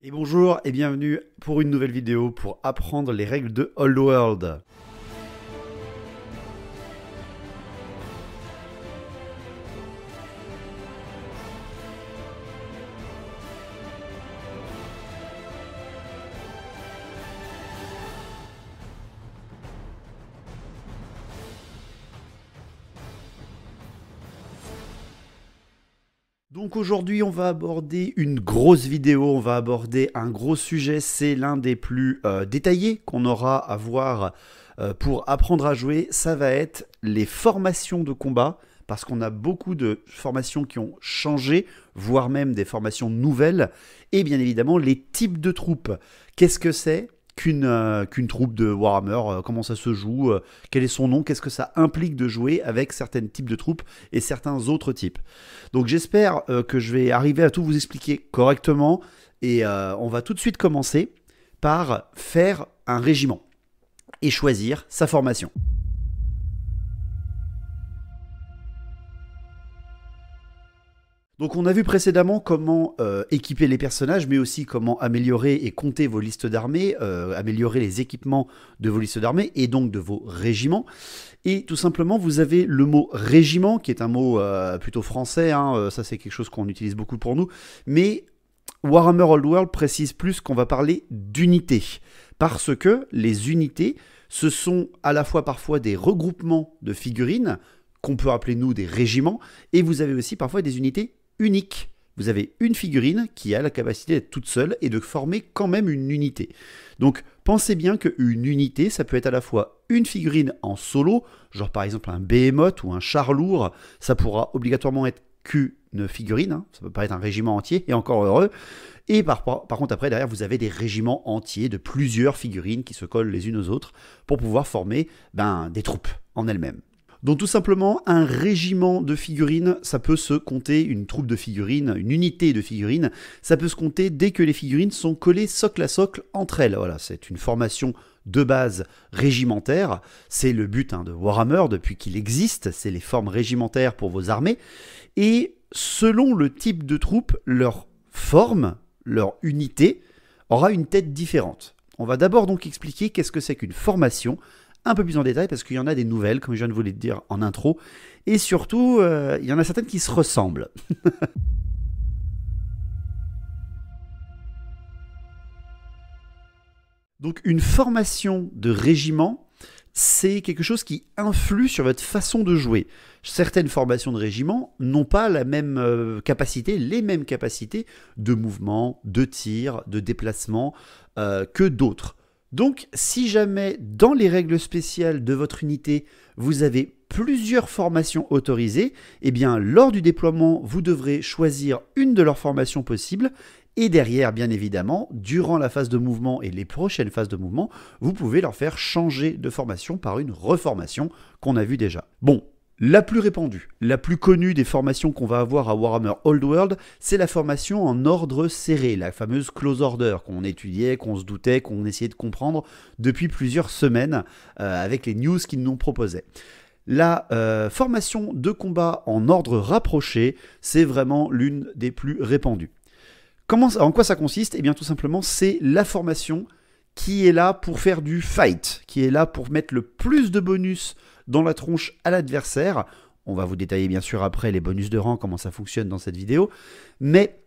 Et bonjour et bienvenue pour une nouvelle vidéo pour apprendre les règles de Old World. Donc aujourd'hui on va aborder une grosse vidéo, on va aborder un gros sujet, c'est l'un des plus détaillés qu'on aura à voir pour apprendre à jouer, ça va être les formations de combat, parce qu'on a beaucoup de formations qui ont changé, voire même des formations nouvelles, et bien évidemment les types de troupes. Qu'est-ce que c'est qu'une troupe de Warhammer, comment ça se joue, quel est son nom, qu'est-ce que ça implique de jouer avec certains types de troupes et certains autres types. Donc j'espère que je vais arriver à tout vous expliquer correctement et on va tout de suite commencer par faire un régiment et choisir sa formation. Donc on a vu précédemment comment équiper les personnages, mais aussi comment améliorer et compter vos listes d'armées, améliorer les équipements de vos listes d'armées et donc de vos régiments. Et tout simplement, vous avez le mot régiment, qui est un mot plutôt français, hein, ça c'est quelque chose qu'on utilise beaucoup pour nous, mais Warhammer Old World précise plus qu'on va parler d'unités, parce que les unités, ce sont à la fois parfois des regroupements de figurines, qu'on peut appeler nous des régiments, et vous avez aussi parfois des unités unique. Vous avez une figurine qui a la capacité d'être toute seule et de former quand même une unité. Donc pensez bien qu'une unité, ça peut être à la fois une figurine en solo, genre par exemple un Behemoth ou un char lourd, ça pourra obligatoirement être qu'une figurine, hein, ça peut pas être un régiment entier, et encore heureux. Et par contre après derrière vous avez des régiments entiers de plusieurs figurines qui se collent les unes aux autres pour pouvoir former des troupes en elles-mêmes. Donc tout simplement, un régiment de figurines, ça peut se compter, une troupe de figurines, une unité de figurines, ça peut se compter dès que les figurines sont collées socle à socle entre elles. Voilà, c'est une formation de base régimentaire, c'est le but de Warhammer depuis qu'il existe, c'est les formes régimentaires pour vos armées, et selon le type de troupe, leur forme, leur unité, aura une tête différente. On va d'abord donc expliquer qu'est-ce que c'est qu'une formation, un peu plus en détail parce qu'il y en a des nouvelles, comme je viens de vous le dire en intro, et surtout, il y en a certaines qui se ressemblent. Donc une formation de régiment, c'est quelque chose qui influe sur votre façon de jouer. Certaines formations de régiment n'ont pas la même capacité, les mêmes capacités de mouvement, de tir, de déplacement que d'autres. Donc, si jamais, dans les règles spéciales de votre unité, vous avez plusieurs formations autorisées, eh bien, lors du déploiement, vous devrez choisir une de leurs formations possibles, et derrière, bien évidemment, durant la phase de mouvement et les prochaines phases de mouvement, vous pouvez leur faire changer de formation par une reformation qu'on a vue déjà. Bon. La plus répandue, la plus connue des formations qu'on va avoir à Warhammer Old World, c'est la formation en ordre serré, la fameuse close order qu'on étudiait, qu'on se doutait, qu'on essayait de comprendre depuis plusieurs semaines avec les news qu'ils nous proposaient. La formation de combat en ordre rapproché, c'est vraiment l'une des plus répandues. En quoi ça consiste? Eh bien tout simplement, c'est la formation qui est là pour faire du fight, qui est là pour mettre le plus de bonus dans la tronche à l'adversaire. On va vous détailler bien sûr après les bonus de rang, comment ça fonctionne dans cette vidéo, mais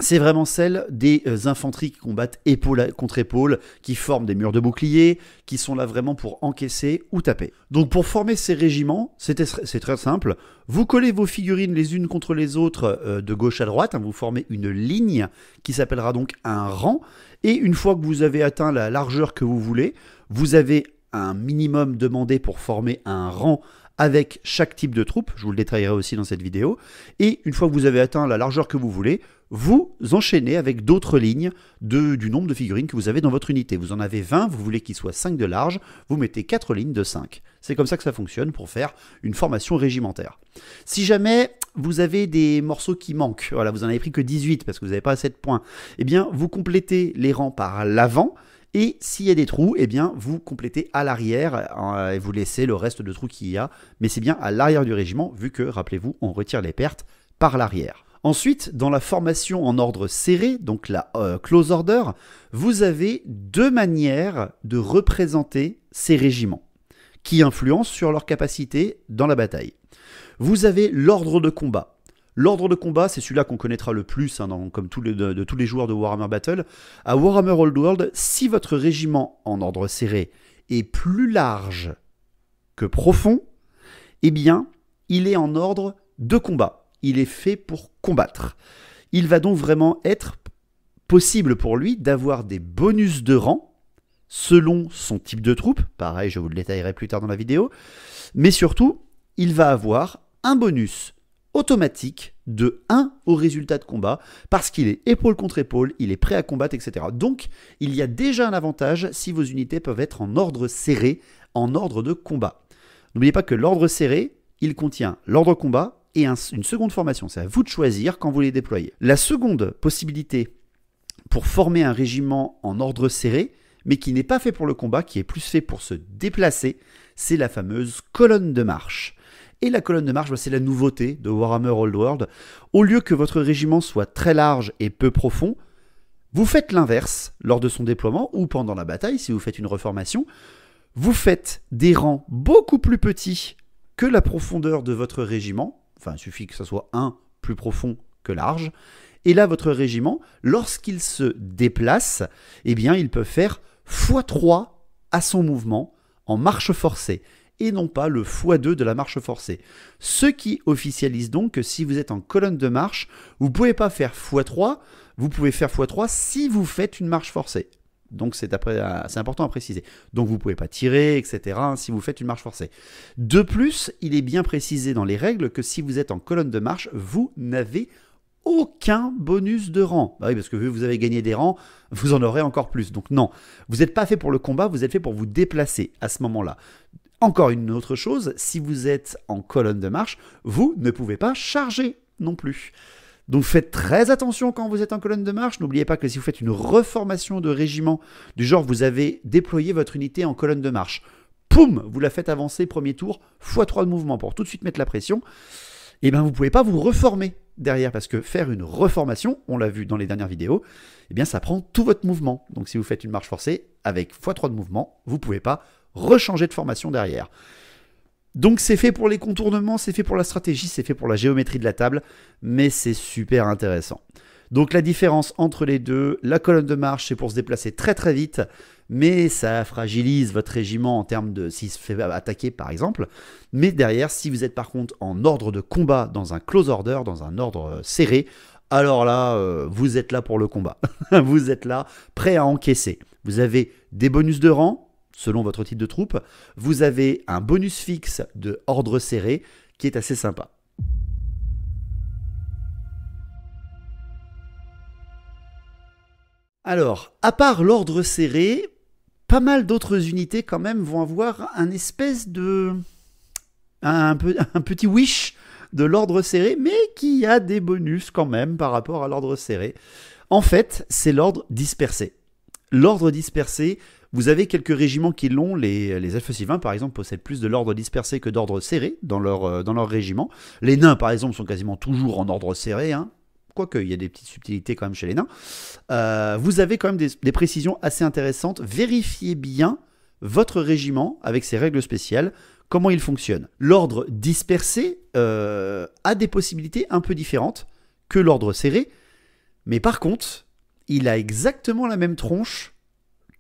c'est vraiment celle des infanteries qui combattent épaule contre épaule, qui forment des murs de boucliers, qui sont là vraiment pour encaisser ou taper. Donc pour former ces régiments, c'est très simple. Vous collez vos figurines les unes contre les autres de gauche à droite, vous formez une ligne qui s'appellera donc un rang, et une fois que vous avez atteint la largeur que vous voulez, vous avez un minimum demandé pour former un rang avec chaque type de troupe, je vous le détaillerai aussi dans cette vidéo, et une fois que vous avez atteint la largeur que vous voulez, vous enchaînez avec d'autres lignes du nombre de figurines que vous avez dans votre unité. Vous en avez 20, vous voulez qu'il soit 5 de large, vous mettez 4 lignes de 5. C'est comme ça que ça fonctionne pour faire une formation régimentaire. Si jamais vous avez des morceaux qui manquent, voilà, vous n'en avez pris que 18 parce que vous n'avez pas assez de points, eh bien vous complétez les rangs par l'avant, et s'il y a des trous, eh bien vous complétez à l'arrière et vous laissez le reste de trous qu'il y a, mais c'est bien à l'arrière du régiment, vu que, rappelez-vous, on retire les pertes par l'arrière. Ensuite, dans la formation en ordre serré, donc la close order, vous avez deux manières de représenter ces régiments qui influencent sur leur capacité dans la bataille. Vous avez l'ordre de combat. L'ordre de combat, c'est celui-là qu'on connaîtra le plus, hein, comme de tous les joueurs de Warhammer Battle. À Warhammer Old World, si votre régiment en ordre serré est plus large que profond, eh bien, il est en ordre de combat. Il est fait pour combattre. Il va donc vraiment être possible pour lui d'avoir des bonus de rang selon son type de troupe. Pareil, je vous le détaillerai plus tard dans la vidéo. Mais surtout, il va avoir un bonus automatique de 1 au résultat de combat parce qu'il est épaule contre épaule, il est prêt à combattre, etc. Donc, il y a déjà un avantage si vos unités peuvent être en ordre serré, en ordre de combat. N'oubliez pas que l'ordre serré, il contient l'ordre combat et une seconde formation. C'est à vous de choisir quand vous les déployez. La seconde possibilité pour former un régiment en ordre serré, mais qui n'est pas fait pour le combat, qui est plus fait pour se déplacer, c'est la fameuse colonne de marche. Et la colonne de marche, c'est la nouveauté de Warhammer Old World. Au lieu que votre régiment soit très large et peu profond, vous faites l'inverse lors de son déploiement ou pendant la bataille, si vous faites une reformation. Vous faites des rangs beaucoup plus petits que la profondeur de votre régiment. Enfin, il suffit que ce soit un plus profond que large. Et là, votre régiment, lorsqu'il se déplace, eh bien, il peut faire x3 à son mouvement en marche forcée, et non pas le x2 de la marche forcée. Ce qui officialise donc que si vous êtes en colonne de marche, vous ne pouvez pas faire x3, vous pouvez faire x3 si vous faites une marche forcée. Donc c'est important à préciser. Donc vous ne pouvez pas tirer, etc. si vous faites une marche forcée. De plus, il est bien précisé dans les règles que si vous êtes en colonne de marche, vous n'avez aucun bonus de rang. Bah oui, parce que vu que vous avez gagné des rangs, vous en aurez encore plus. Donc non, vous n'êtes pas fait pour le combat, vous êtes fait pour vous déplacer à ce moment-là. Encore une autre chose, si vous êtes en colonne de marche, vous ne pouvez pas charger non plus. Donc faites très attention quand vous êtes en colonne de marche. N'oubliez pas que si vous faites une reformation de régiment, du genre vous avez déployé votre unité en colonne de marche, poum, vous la faites avancer premier tour, x3 de mouvement pour tout de suite mettre la pression, et bien vous ne pouvez pas vous reformer derrière, parce que faire une reformation, on l'a vu dans les dernières vidéos, eh bien ça prend tout votre mouvement. Donc si vous faites une marche forcée, avec x3 de mouvement, vous ne pouvez pas rechanger de formation derrière. Donc c'est fait pour les contournements, c'est fait pour la stratégie, c'est fait pour la géométrie de la table, mais c'est super intéressant. Donc la différence entre les deux, la colonne de marche, c'est pour se déplacer très très vite, mais ça fragilise votre régiment en termes de s'il se fait attaquer par exemple. Mais derrière, si vous êtes par contre en ordre de combat, dans un close order, dans un ordre serré, alors là, vous êtes là pour le combat. Vous êtes là, prêt à encaisser. Vous avez des bonus de rang, selon votre type de troupe. Vous avez un bonus fixe de ordre serré qui est assez sympa. Alors, à part l'ordre serré, pas mal d'autres unités quand même vont avoir un espèce de... un petit wish de l'ordre serré, mais qui a des bonus quand même par rapport à l'ordre serré. En fait, c'est l'ordre dispersé. L'ordre dispersé, vous avez quelques régiments qui l'ont, les elfes sylvains par exemple possèdent plus de l'ordre dispersé que d'ordre serré dans leur régiment. Les nains par exemple sont quasiment toujours en ordre serré, hein. Quoique il y a des petites subtilités quand même chez les nains. Vous avez quand même des précisions assez intéressantes. Vérifiez bien votre régiment avec ses règles spéciales, comment il fonctionne. L'ordre dispersé a des possibilités un peu différentes que l'ordre serré, mais par contre, il a exactement la même tronche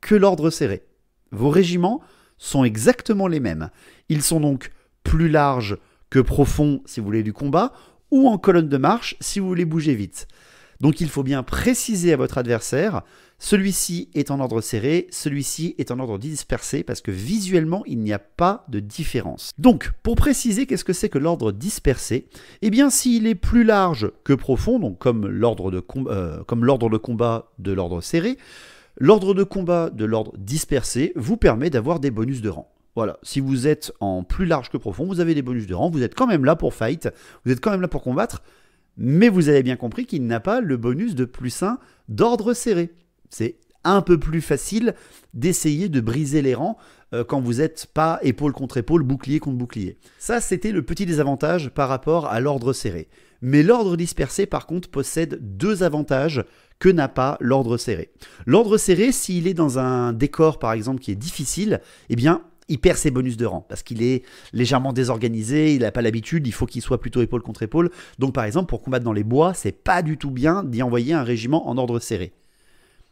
que l'ordre serré. Vos régiments sont exactement les mêmes. Ils sont donc plus larges que profonds si vous voulez du combat, ou en colonne de marche si vous voulez bouger vite. Donc il faut bien préciser à votre adversaire, celui-ci est en ordre serré, celui-ci est en ordre dispersé, parce que visuellement, il n'y a pas de différence. Donc, pour préciser qu'est-ce que c'est que l'ordre dispersé, eh bien s'il est plus large que profond, donc comme l'ordre de combat de l'ordre serré, l'ordre de combat de l'ordre dispersé vous permet d'avoir des bonus de rang. Voilà, si vous êtes en plus large que profond, vous avez des bonus de rang, vous êtes quand même là pour fight, vous êtes quand même là pour combattre, mais vous avez bien compris qu'il n'a pas le bonus de +1 d'ordre serré. C'est un peu plus facile d'essayer de briser les rangs quand vous n'êtes pas épaule contre épaule, bouclier contre bouclier. Ça, c'était le petit désavantage par rapport à l'ordre serré. Mais l'ordre dispersé, par contre, possède deux avantages que n'a pas l'ordre serré. L'ordre serré, s'il est dans un décor, par exemple, qui est difficile, eh bien, il perd ses bonus de rang parce qu'il est légèrement désorganisé, il n'a pas l'habitude, il faut qu'il soit plutôt épaule contre épaule. Donc par exemple, pour combattre dans les bois, c'est pas du tout bien d'y envoyer un régiment en ordre serré.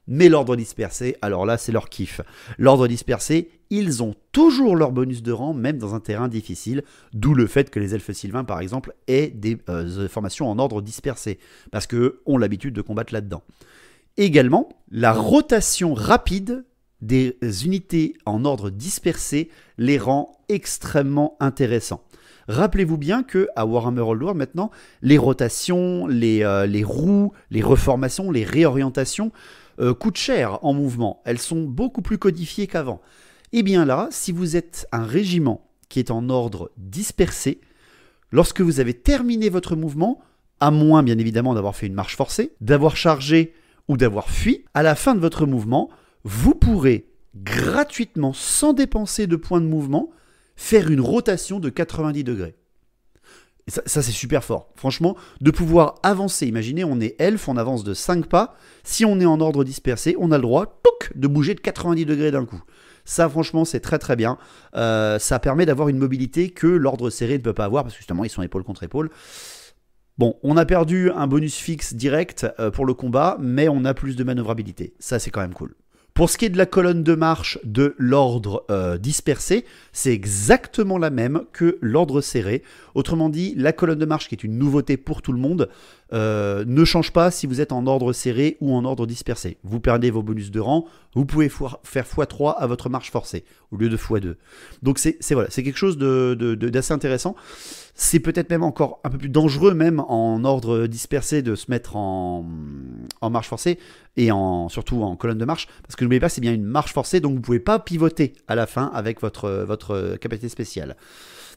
Mais l'ordre dispersé, alors là, c'est leur kiff. L'ordre dispersé, ils ont toujours leur bonus de rang, même dans un terrain difficile, d'où le fait que les elfes sylvains, par exemple, aient des formations en ordre dispersé, parce qu'eux ont l'habitude de combattre là-dedans. Également, la rotation rapide des unités en ordre dispersé les rend extrêmement intéressants. Rappelez-vous bien que à Warhammer Old World maintenant, les rotations, les roues, les reformations, les réorientations coûtent cher en mouvement. Elles sont beaucoup plus codifiées qu'avant. Et bien là, si vous êtes un régiment qui est en ordre dispersé, lorsque vous avez terminé votre mouvement, à moins bien évidemment d'avoir fait une marche forcée, d'avoir chargé ou d'avoir fui, à la fin de votre mouvement, vous pourrez gratuitement, sans dépenser de points de mouvement, faire une rotation de 90 degrés. Et ça c'est super fort. Franchement, de pouvoir avancer. Imaginez, on est elfe, on avance de 5 pas. Si on est en ordre dispersé, on a le droit de bouger de 90 degrés d'un coup. Ça, franchement, c'est très très bien. Ça permet d'avoir une mobilité que l'ordre serré ne peut pas avoir, parce que justement, ils sont épaule contre épaule. Bon, on a perdu un bonus fixe direct pour le combat, mais on a plus de manœuvrabilité. Ça, c'est quand même cool. Pour ce qui est de la colonne de marche de l'ordre dispersé, c'est exactement la même que l'ordre serré. Autrement dit, la colonne de marche, qui est une nouveauté pour tout le monde, ne change pas si vous êtes en ordre serré ou en ordre dispersé. Vous perdez vos bonus de rang, vous pouvez faire x3 à votre marche forcée, au lieu de x2. Donc c'est quelque chose d'assez intéressant. C'est peut-être même encore un peu plus dangereux, même en ordre dispersé, de se mettre en marche forcée, et surtout en colonne de marche, parce que n'oubliez pas, c'est bien une marche forcée, donc vous ne pouvez pas pivoter à la fin avec votre capacité spéciale.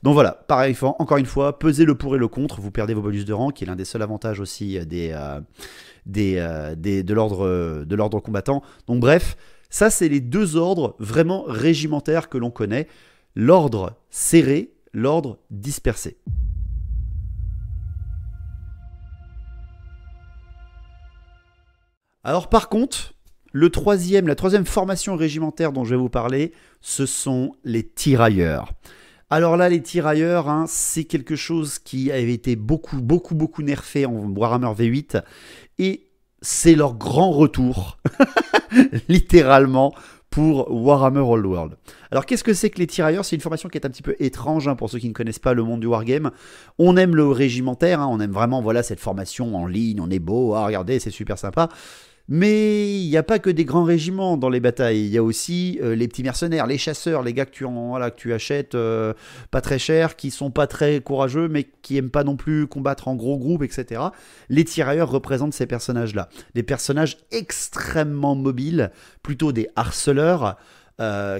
Donc voilà, pareil, encore une fois, pesez le pour et le contre, vous perdez vos bonus de rang, qui est l'un des seuls avantages aussi de l'ordre combattant. Donc bref, ça c'est les deux ordres vraiment régimentaires que l'on connaît, l'ordre serré, l'ordre dispersé. Alors par contre, la troisième formation régimentaire dont je vais vous parler, ce sont les tirailleurs. Alors là, les tirailleurs, c'est quelque chose qui avait été beaucoup nerfé en Warhammer V8, et c'est leur grand retour, littéralement, pour Warhammer Old World. Alors qu'est-ce que c'est que les tirailleurs? C'est une formation qui est un petit peu étrange pour ceux qui ne connaissent pas le monde du wargame. On aime le régimentaire, on aime vraiment cette formation en ligne, on est beau, regardez, c'est super sympa. Mais il n'y a pas que des grands régiments dans les batailles, il y a aussi les petits mercenaires, les chasseurs, les gars que tu achètes pas très cher, qui sont pas très courageux, mais qui aiment pas non plus combattre en gros groupe, etc. Les tirailleurs représentent ces personnages-là. Des personnages extrêmement mobiles, plutôt des harceleurs,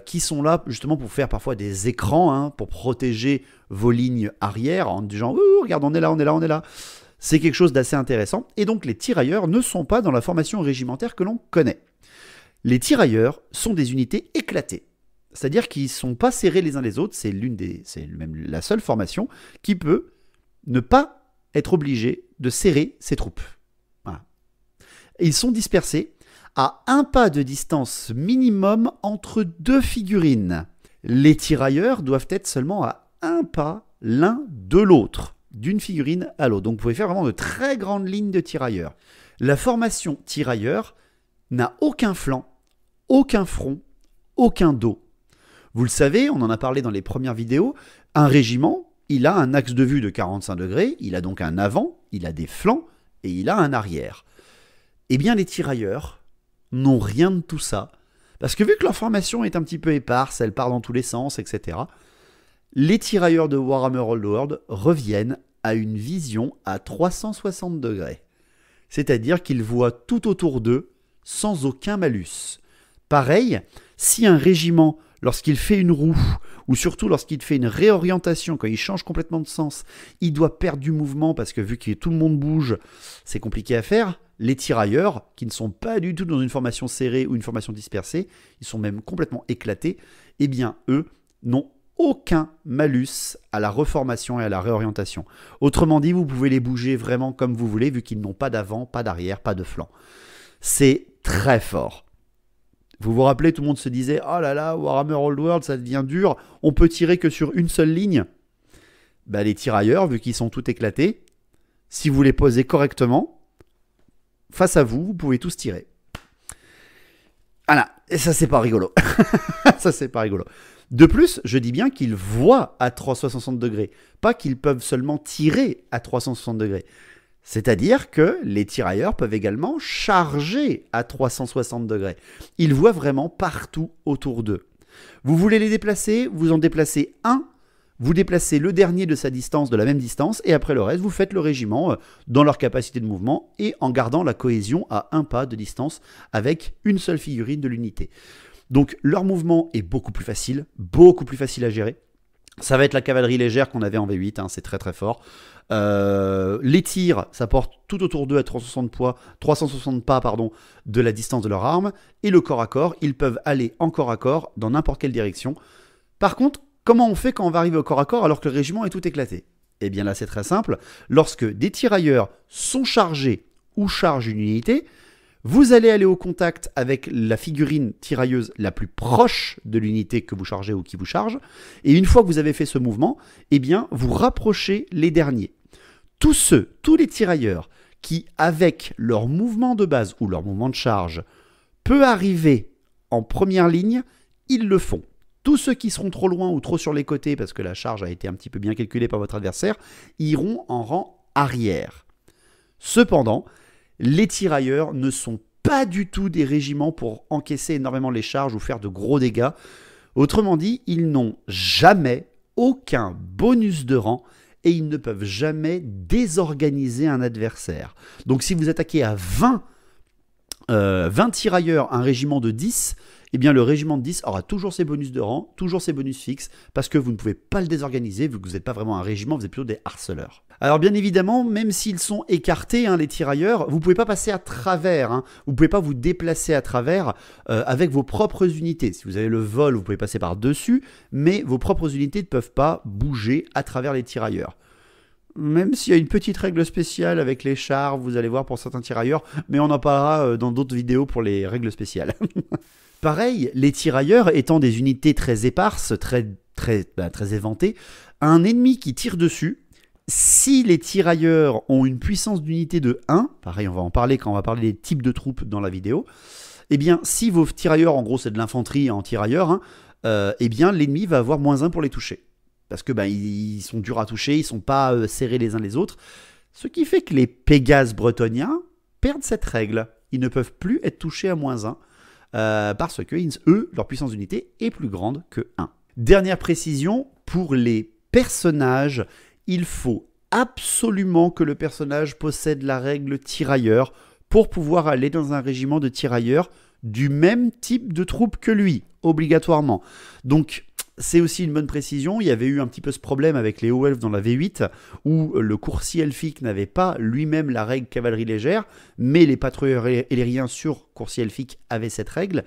qui sont là justement pour faire parfois des écrans, pour protéger vos lignes arrière, en disant « regarde, on est là, on est là, on est là ». C'est quelque chose d'assez intéressant. Et donc les tirailleurs ne sont pas dans la formation régimentaire que l'on connaît. Les tirailleurs sont des unités éclatées. C'est-à-dire qu'ils ne sont pas serrés les uns les autres. C'est même la seule formation qui peut ne pas être obligée de serrer ses troupes. Voilà. Ils sont dispersés à un pas de distance minimum entre deux figurines. Les tirailleurs doivent être seulement à un pas l'un de l'autre, d'une figurine à l'autre. Donc vous pouvez faire vraiment de très grandes lignes de tirailleurs. La formation tirailleur n'a aucun flanc, aucun front, aucun dos. Vous le savez, on en a parlé dans les premières vidéos, un régiment, il a un axe de vue de 45 degrés, il a donc un avant, il a des flancs et il a un arrière. Eh bien les tirailleurs n'ont rien de tout ça, parce que vu que leur formation est un petit peu éparse, elle part dans tous les sens, etc., les tirailleurs de Warhammer Old World reviennent à une vision à 360 degrés. C'est-à-dire qu'ils voient tout autour d'eux sans aucun malus. Pareil, si un régiment, lorsqu'il fait une roue, ou surtout lorsqu'il fait une réorientation, quand il change complètement de sens, il doit perdre du mouvement parce que vu que tout le monde bouge, c'est compliqué à faire. Les tirailleurs, qui ne sont pas du tout dans une formation serrée ou une formation dispersée, ils sont même complètement éclatés, eh bien eux n'ont aucun malus à la reformation et à la réorientation. Autrement dit, vous pouvez les bouger vraiment comme vous voulez, vu qu'ils n'ont pas d'avant, pas d'arrière, pas de flanc. C'est très fort. Vous vous rappelez, tout le monde se disait « Oh là là, Warhammer Old World, ça devient dur, on peut tirer que sur une seule ligne. » Ben, les tirailleurs, vu qu'ils sont tout éclatés, si vous les posez correctement, face à vous, vous pouvez tous tirer. Voilà, et ça c'est pas rigolo. Ça c'est pas rigolo. De plus, je dis bien qu'ils voient à 360 degrés, pas qu'ils peuvent seulement tirer à 360 degrés. C'est-à-dire que les tirailleurs peuvent également charger à 360 degrés. Ils voient vraiment partout autour d'eux. Vous voulez les déplacer, vous en déplacez un, vous déplacez le dernier de sa distance, de la même distance, et après le reste, vous faites le régiment dans leur capacité de mouvement et en gardant la cohésion à un pas de distance avec une seule figurine de l'unité. Donc leur mouvement est beaucoup plus facile à gérer. Ça va être la cavalerie légère qu'on avait en V8, hein, c'est très très fort. Les tirs, ça porte tout autour d'eux à 360 pas de la distance de leur arme. Et le corps à corps, ils peuvent aller en corps à corps dans n'importe quelle direction. Par contre, comment on fait quand on va arriver au corps à corps alors que le régiment est tout éclaté? Eh bien là c'est très simple, lorsque des tirailleurs sont chargés ou chargent une unité, vous allez aller au contact avec la figurine tirailleuse la plus proche de l'unité que vous chargez ou qui vous charge, et une fois que vous avez fait ce mouvement, eh bien vous rapprochez les derniers. Tous les tirailleurs qui, avec leur mouvement de base ou leur mouvement de charge, peut arriver en première ligne, ils le font. Tous ceux qui seront trop loin ou trop sur les côtés, parce que la charge a été un petit peu bien calculée par votre adversaire, iront en rang arrière. Cependant, les tirailleurs ne sont pas du tout des régiments pour encaisser énormément les charges ou faire de gros dégâts. Autrement dit, ils n'ont jamais aucun bonus de rang et ils ne peuvent jamais désorganiser un adversaire. Donc si vous attaquez à 20 tirailleurs, un régiment de 10, eh bien le régiment de 10 aura toujours ses bonus de rang, toujours ses bonus fixes, parce que vous ne pouvez pas le désorganiser, vu que vous n'êtes pas vraiment un régiment, vous êtes plutôt des harceleurs. Alors bien évidemment, même s'ils sont écartés, hein, les tirailleurs, vous ne pouvez pas passer à travers, hein, vous ne pouvez pas vous déplacer à travers avec vos propres unités. Si vous avez le vol, vous pouvez passer par-dessus, mais vos propres unités ne peuvent pas bouger à travers les tirailleurs. Même s'il y a une petite règle spéciale avec les chars, vous allez voir pour certains tirailleurs, mais on en parlera dans d'autres vidéos pour les règles spéciales. Pareil, les tirailleurs étant des unités très éparses, très éventées, un ennemi qui tire dessus, si les tirailleurs ont une puissance d'unité de 1, pareil on va en parler quand on va parler des types de troupes dans la vidéo, eh bien si vos tirailleurs, en gros c'est de l'infanterie en tirailleurs, hein, eh bien l'ennemi va avoir -1 pour les toucher. Parce que ils sont durs à toucher, ils ne sont pas serrés les uns les autres. Ce qui fait que les Pégases bretoniens perdent cette règle. Ils ne peuvent plus être touchés à -1. Parce que eux, leur puissance d'unité est plus grande que 1. Dernière précision, pour les personnages, il faut absolument que le personnage possède la règle tirailleur pour pouvoir aller dans un régiment de tirailleurs du même type de troupe que lui, obligatoirement. Donc, c'est aussi une bonne précision. Il y avait eu un petit peu ce problème avec les hauts elfes dans la V8 où le coursier elfique n'avait pas lui-même la règle cavalerie légère, mais les patrouilleurs élériens sur coursier elfique avaient cette règle,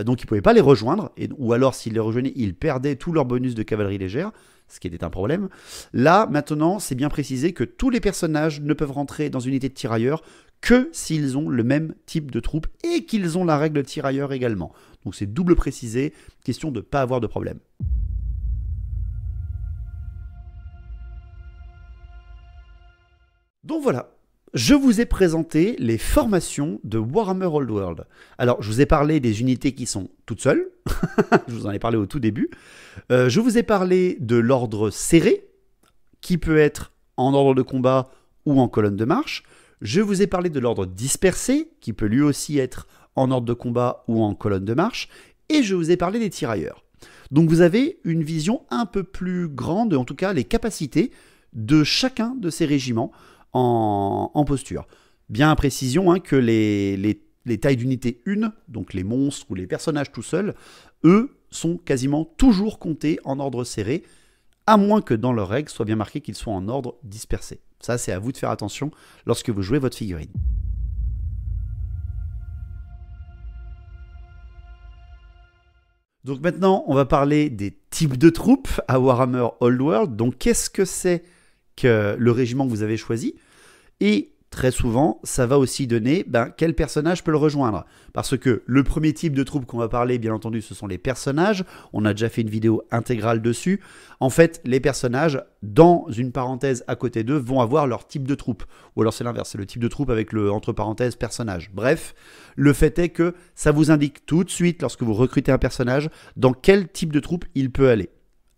donc ils ne pouvaient pas les rejoindre, ou alors s'ils les rejoignaient, ils perdaient tous leurs bonus de cavalerie légère, ce qui était un problème. Là, maintenant, c'est bien précisé que tous les personnages ne peuvent rentrer dans une unité de tirailleurs que s'ils ont le même type de troupe et qu'ils ont la règle tirailleur également. Donc c'est double précisé, question de ne pas avoir de problème. Donc voilà, je vous ai présenté les formations de Warhammer Old World. Alors, je vous ai parlé des unités qui sont toutes seules, je vous en ai parlé au tout début. Je vous ai parlé de l'ordre serré, qui peut être en ordre de combat ou en colonne de marche. Je vous ai parlé de l'ordre dispersé, qui peut lui aussi être en ordre de combat ou en colonne de marche. Et je vous ai parlé des tirailleurs. Donc vous avez une vision un peu plus grande, en tout cas les capacités de chacun de ces régiments en posture. Bien à précision que les tailles d'unité 1, donc les monstres ou les personnages tout seuls, eux sont quasiment toujours comptés en ordre serré, à moins que dans leurs règles soit bien marqué qu'ils soient en ordre dispersé. Ça, c'est à vous de faire attention lorsque vous jouez votre figurine. Donc maintenant, on va parler des types de troupes à Warhammer Old World. Donc qu'est-ce que c'est que le régiment que vous avez choisi? Et très souvent, ça va aussi donner quel personnage peut le rejoindre. Parce que le premier type de troupe qu'on va parler, bien entendu, ce sont les personnages. On a déjà fait une vidéo intégrale dessus. En fait, les personnages, dans une parenthèse à côté d'eux, vont avoir leur type de troupe. Ou alors c'est l'inverse, c'est le type de troupe avec le entre parenthèses personnage. Bref, le fait est que ça vous indique tout de suite, lorsque vous recrutez un personnage, dans quel type de troupe il peut aller.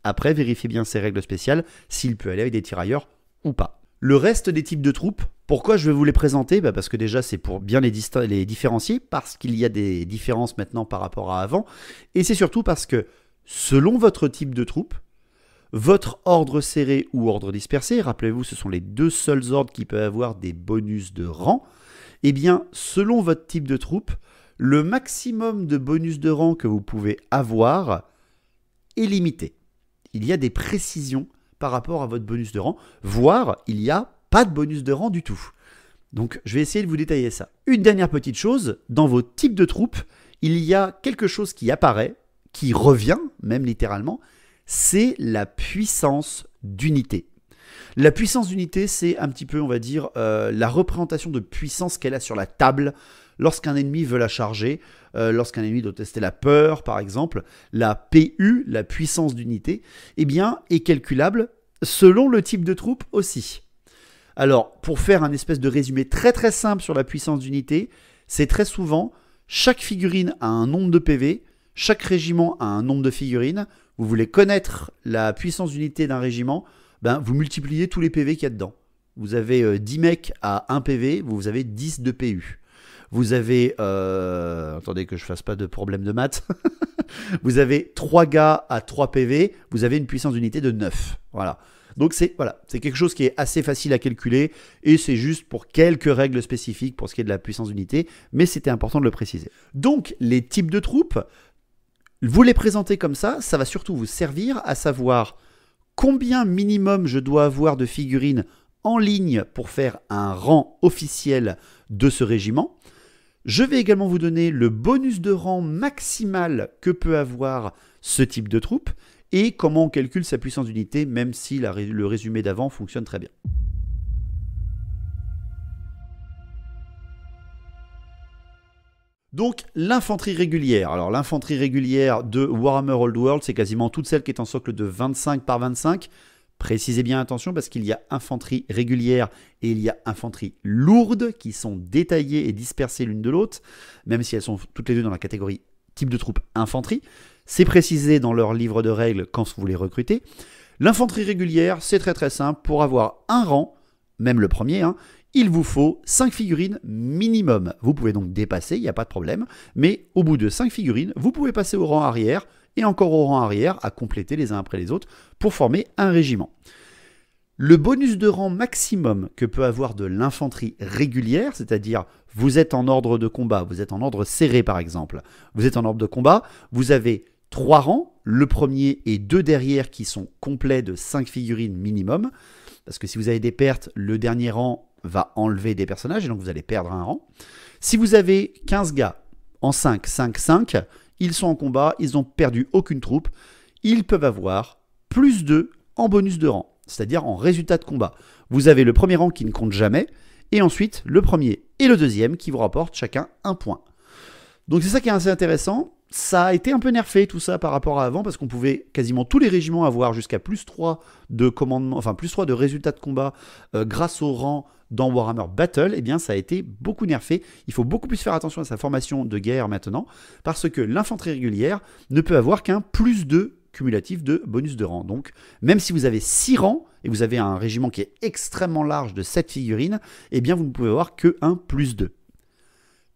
Après, vérifiez bien ses règles spéciales, s'il peut aller avec des tirailleurs ou pas. Le reste des types de troupes, pourquoi je vais vous les présenter? Parce que déjà, c'est pour bien les différencier, parce qu'il y a des différences maintenant par rapport à avant, et c'est surtout parce que, selon votre type de troupe, votre ordre serré ou ordre dispersé, rappelez-vous, ce sont les deux seuls ordres qui peuvent avoir des bonus de rang, eh bien, selon votre type de troupe, le maximum de bonus de rang que vous pouvez avoir est limité. Il y a des précisions par rapport à votre bonus de rang, voire il n'y a pas de bonus de rang du tout. Donc je vais essayer de vous détailler ça. Une dernière petite chose, dans vos types de troupes, il y a quelque chose qui apparaît, qui revient, même littéralement, c'est la puissance d'unité. La puissance d'unité, c'est un petit peu, on va dire, la représentation de puissance qu'elle a sur la table lorsqu'un ennemi veut la charger, lorsqu'un ennemi doit tester la peur, par exemple. La PU, la puissance d'unité, eh bien, est calculable selon le type de troupe aussi. Alors, pour faire un espèce de résumé très très simple sur la puissance d'unité, c'est très souvent, chaque figurine a un nombre de PV, chaque régiment a un nombre de figurines. Vous voulez connaître la puissance d'unité d'un régiment, vous multipliez tous les PV qu'il y a dedans. Vous avez 10 mecs à 1 PV, vous avez 10 de PU. Vous avez, attendez que je fasse pas de problème de maths, vous avez 3 gars à 3 PV, vous avez une puissance d'unité de 9. Voilà. Donc c'est quelque chose qui est assez facile à calculer et c'est juste pour quelques règles spécifiques pour ce qui est de la puissance d'unité, mais c'était important de le préciser. Donc les types de troupes, vous les présentez comme ça va surtout vous servir à savoir combien minimum je dois avoir de figurines en ligne pour faire un rang officiel de ce régiment. Je vais également vous donner le bonus de rang maximal que peut avoir ce type de troupe et comment on calcule sa puissance d'unité, même si le résumé d'avant fonctionne très bien. Donc l'infanterie régulière. Alors l'infanterie régulière de Warhammer Old World, c'est quasiment toute celle qui est en socle de 25 par 25. Précisez bien attention parce qu'il y a infanterie régulière et il y a infanterie lourde qui sont détaillées et dispersées l'une de l'autre, même si elles sont toutes les deux dans la catégorie type de troupe infanterie. C'est précisé dans leur livre de règles quand vous les recrutez. L'infanterie régulière, c'est très très simple. Pour avoir un rang, même le premier, il vous faut 5 figurines minimum. Vous pouvez donc dépasser, il n'y a pas de problème, mais au bout de 5 figurines, vous pouvez passer au rang arrière, et encore au rang arrière à compléter les uns après les autres pour former un régiment. Le bonus de rang maximum que peut avoir de l'infanterie régulière, c'est-à-dire vous êtes en ordre de combat, vous êtes en ordre serré par exemple, vous êtes en ordre de combat, vous avez 3 rangs, le premier et 2 derrière qui sont complets de 5 figurines minimum, parce que si vous avez des pertes, le dernier rang va enlever des personnages et donc vous allez perdre un rang. Si vous avez 15 gars en 5, 5, 5, ils sont en combat, ils n'ont perdu aucune troupe, ils peuvent avoir plus 2 en bonus de rang, c'est-à-dire en résultat de combat. Vous avez le premier rang qui ne compte jamais, et ensuite le premier et le deuxième qui vous rapportent chacun un point. Donc c'est ça qui est assez intéressant. Ça a été un peu nerfé tout ça par rapport à avant, parce qu'on pouvait quasiment tous les régiments avoir jusqu'à plus 3 de commandement, enfin plus 3 de résultats de combat grâce au rang dans Warhammer Battle. Eh bien ça a été beaucoup nerfé. Il faut beaucoup plus faire attention à sa formation de guerre maintenant, parce que l'infanterie régulière ne peut avoir qu'un plus 2 cumulatif de bonus de rang. Donc même si vous avez 6 rangs, et vous avez un régiment qui est extrêmement large de 7 figurines, eh bien vous ne pouvez avoir que un plus 2.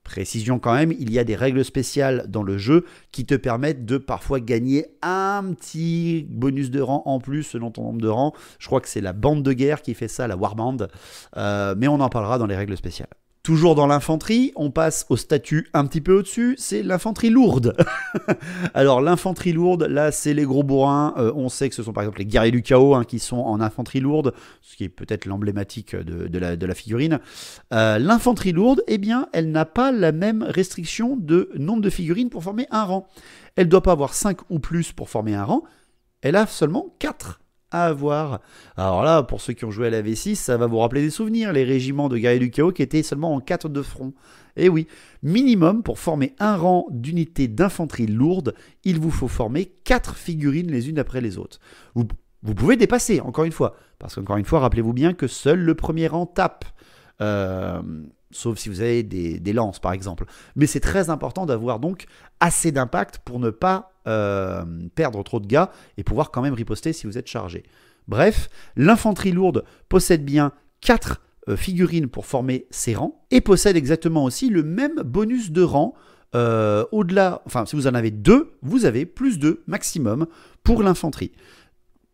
Précision quand même, il y a des règles spéciales dans le jeu qui te permettent de parfois gagner un petit bonus de rang en plus selon ton nombre de rangs. Je crois que c'est la bande de guerre qui fait ça, la Warband, mais on en parlera dans les règles spéciales. Toujours dans l'infanterie, on passe au statut un petit peu au-dessus, c'est l'infanterie lourde. Alors l'infanterie lourde, là c'est les gros bourrins, on sait que ce sont par exemple les guerriers du chaos qui sont en infanterie lourde, ce qui est peut-être l'emblématique de la figurine. L'infanterie lourde, eh bien, elle n'a pas la même restriction de nombre de figurines pour former un rang. Elle ne doit pas avoir 5 ou plus pour former un rang, elle a seulement 4 à avoir. Alors là, pour ceux qui ont joué à la V6, ça va vous rappeler des souvenirs, les régiments de guerriers du chaos qui étaient seulement en 4 de front. Et oui, minimum, pour former un rang d'unité d'infanterie lourde, il vous faut former 4 figurines les unes après les autres. Vous pouvez dépasser, encore une fois, parce qu'encore une fois, rappelez-vous bien que seul le premier rang tape. Sauf si vous avez des lances, par exemple. Mais c'est très important d'avoir donc assez d'impact pour ne pas perdre trop de gars et pouvoir quand même riposter si vous êtes chargé. Bref, l'infanterie lourde possède bien 4 figurines pour former ses rangs et possède exactement aussi le même bonus de rang. Au-delà, enfin, si vous en avez 2, vous avez plus 2 maximum pour l'infanterie.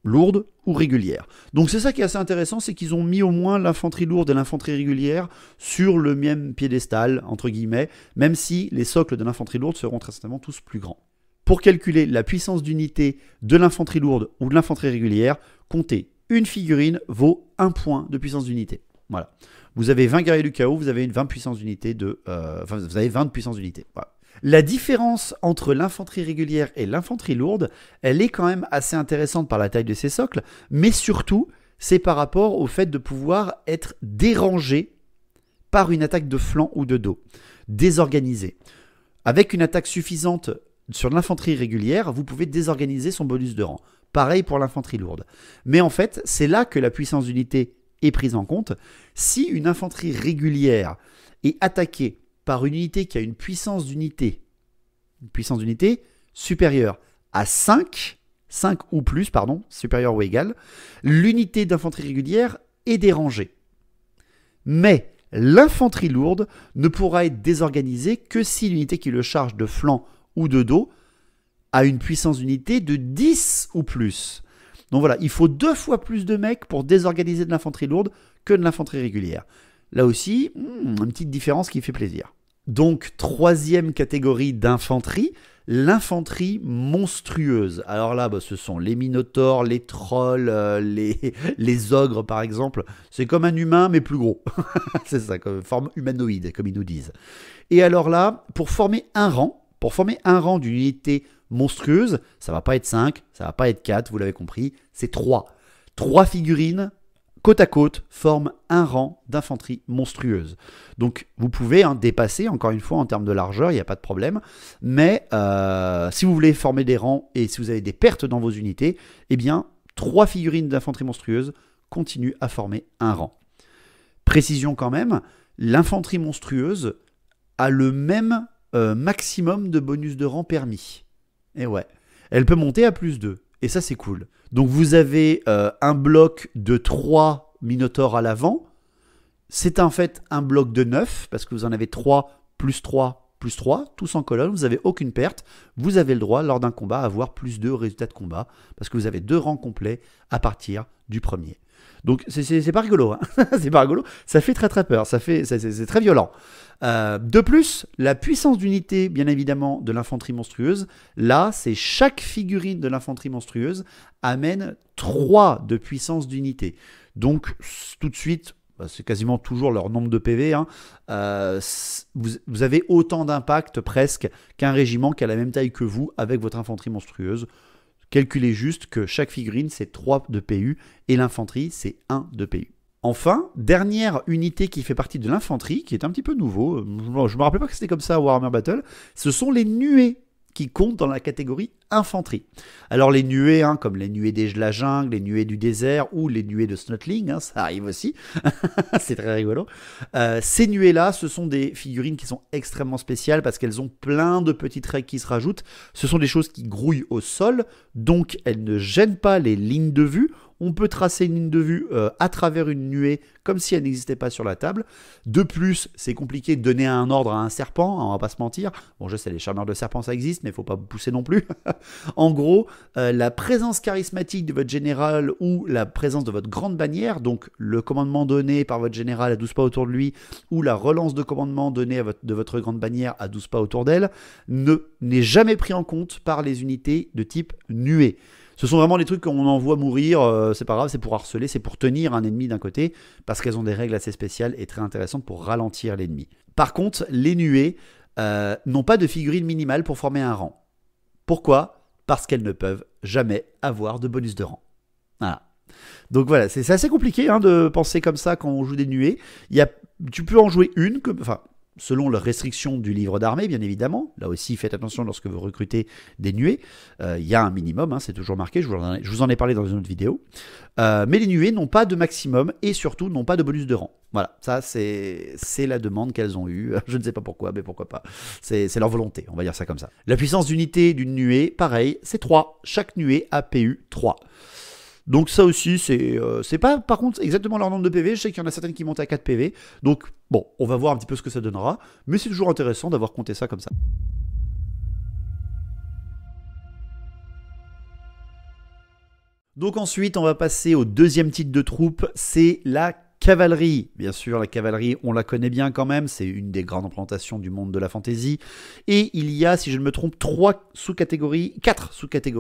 Lourde ou régulière. Donc c'est ça qui est assez intéressant, c'est qu'ils ont mis au moins l'infanterie lourde et l'infanterie régulière sur le même piédestal, entre guillemets, même si les socles de l'infanterie lourde seront très certainement tous plus grands. Pour calculer la puissance d'unité de l'infanterie lourde ou de l'infanterie régulière, comptez une figurine vaut 1 point de puissance d'unité. Voilà. Vous avez 20 guerriers du chaos, vous avez une 20 puissance d'unité vous avez 20 de puissance d'unité. Voilà. La différence entre l'infanterie régulière et l'infanterie lourde, elle est quand même assez intéressante par la taille de ses socles, mais surtout, c'est par rapport au fait de pouvoir être dérangé par une attaque de flanc ou de dos, désorganisé. Avec une attaque suffisante sur l'infanterie régulière, vous pouvez désorganiser son bonus de rang. Pareil pour l'infanterie lourde. Mais en fait, c'est là que la puissance d'unité est prise en compte. Si une infanterie régulière est attaquée par une unité qui a une puissance d'unité supérieure à 5 ou plus, pardon, supérieure ou égale, l'unité d'infanterie régulière est dérangée. Mais l'infanterie lourde ne pourra être désorganisée que si l'unité qui le charge de flanc ou de dos a une puissance d'unité de 10 ou plus. Donc voilà, il faut 2 fois plus de mecs pour désorganiser de l'infanterie lourde que de l'infanterie régulière. Là aussi, une petite différence qui fait plaisir. Donc, 3e catégorie d'infanterie, l'infanterie monstrueuse. Alors là, ce sont les minotaures, les trolls, les ogres par exemple. C'est comme un humain mais plus gros. C'est ça, comme forme humanoïde, comme ils nous disent. Et alors là, pour former un rang d'une unité monstrueuse, ça va pas être 5, ça va pas être 4, vous l'avez compris, c'est 3. 3 figurines côte à côte, forment un rang d'infanterie monstrueuse. Donc vous pouvez dépasser, encore une fois, en termes de largeur, il n'y a pas de problème. Mais si vous voulez former des rangs et si vous avez des pertes dans vos unités, eh bien, 3 figurines d'infanterie monstrueuse continuent à former un rang. Précision quand même, l'infanterie monstrueuse a le même maximum de bonus de rang permis. Et ouais, elle peut monter à plus 2. Et ça, c'est cool. Donc, vous avez un bloc de 3 minotaures à l'avant. C'est en fait un bloc de 9, parce que vous en avez 3, plus 3, plus 3, tous en colonne. Vous n'avez aucune perte. Vous avez le droit, lors d'un combat, à avoir plus 2 au résultat de combat, parce que vous avez 2 rangs complets à partir du premier. Donc, c'est pas rigolo. C'est pas rigolo. Ça fait très très peur. C'est très violent. De plus, la puissance d'unité, bien évidemment, de l'infanterie monstrueuse, là, c'est chaque figurine de l'infanterie monstrueuse amène 3 de puissance d'unité. Donc, tout de suite, c'est quasiment toujours leur nombre de PV. Vous avez autant d'impact presque qu'un régiment qui a la même taille que vous avec votre infanterie monstrueuse. Calculez juste que chaque figurine, c'est 3 de PU et l'infanterie, c'est 1 de PU. Enfin, dernière unité qui fait partie de l'infanterie, qui est un petit peu nouveau, je ne me rappelais pas que c'était comme ça à Warhammer Battle, ce sont les nuées qui comptent dans la catégorie infanterie. Alors les nuées, comme les nuées de la jungle, les nuées du désert ou les nuées de Snotling, ça arrive aussi, c'est très rigolo. Ces nuées-là, ce sont des figurines qui sont extrêmement spéciales parce qu'elles ont plein de petites règles qui se rajoutent. Ce sont des choses qui grouillent au sol, donc elles ne gênent pas les lignes de vue. On peut tracer une ligne de vue à travers une nuée comme si elle n'existait pas sur la table. De plus, c'est compliqué de donner un ordre à un serpent, hein, on va pas se mentir. Bon, je sais, les charmeurs de serpents, ça existe, mais il ne faut pas vous pousser non plus. En gros, la présence charismatique de votre général ou la présence de votre grande bannière, donc le commandement donné par votre général à 12 pas autour de lui, ou la relance de commandement donnée de votre grande bannière à 12 pas autour d'elle, n'est jamais pris en compte par les unités de type nuée. Ce sont vraiment des trucs qu'on envoie mourir, c'est pas grave, c'est pour harceler, c'est pour tenir un ennemi d'un côté, parce qu'elles ont des règles assez spéciales et très intéressantes pour ralentir l'ennemi. Par contre, les nuées n'ont pas de figurine minimale pour former un rang. Pourquoi ? Parce qu'elles ne peuvent jamais avoir de bonus de rang. Voilà. Donc voilà, c'est assez compliqué hein, de penser comme ça quand on joue des nuées. Tu peux en jouer une, selon les restrictions du livre d'armée, bien évidemment. Là aussi, faites attention lorsque vous recrutez des nuées. Il y a un minimum, hein, c'est toujours marqué, je vous en ai parlé dans une autre vidéo. Mais les nuées n'ont pas de maximum et surtout n'ont pas de bonus de rang. Voilà, ça c'est la demande qu'elles ont eue. Je ne sais pas pourquoi, mais pourquoi pas. C'est leur volonté, on va dire ça comme ça. La puissance d'unité d'une nuée, pareil, c'est 3. Chaque nuée a PU 3. Donc ça aussi, c'est pas par contre exactement leur nombre de PV, je sais qu'il y en a certaines qui montent à 4 PV, donc bon, on va voir un petit peu ce que ça donnera, mais c'est toujours intéressant d'avoir compté ça comme ça. Donc ensuite, on va passer au deuxième type de troupe, c'est la cavalerie. Bien sûr, la cavalerie, on la connaît bien quand même, c'est une des grandes implantations du monde de la fantasy. Et il y a, si je ne me trompe, 4 sous-catégories,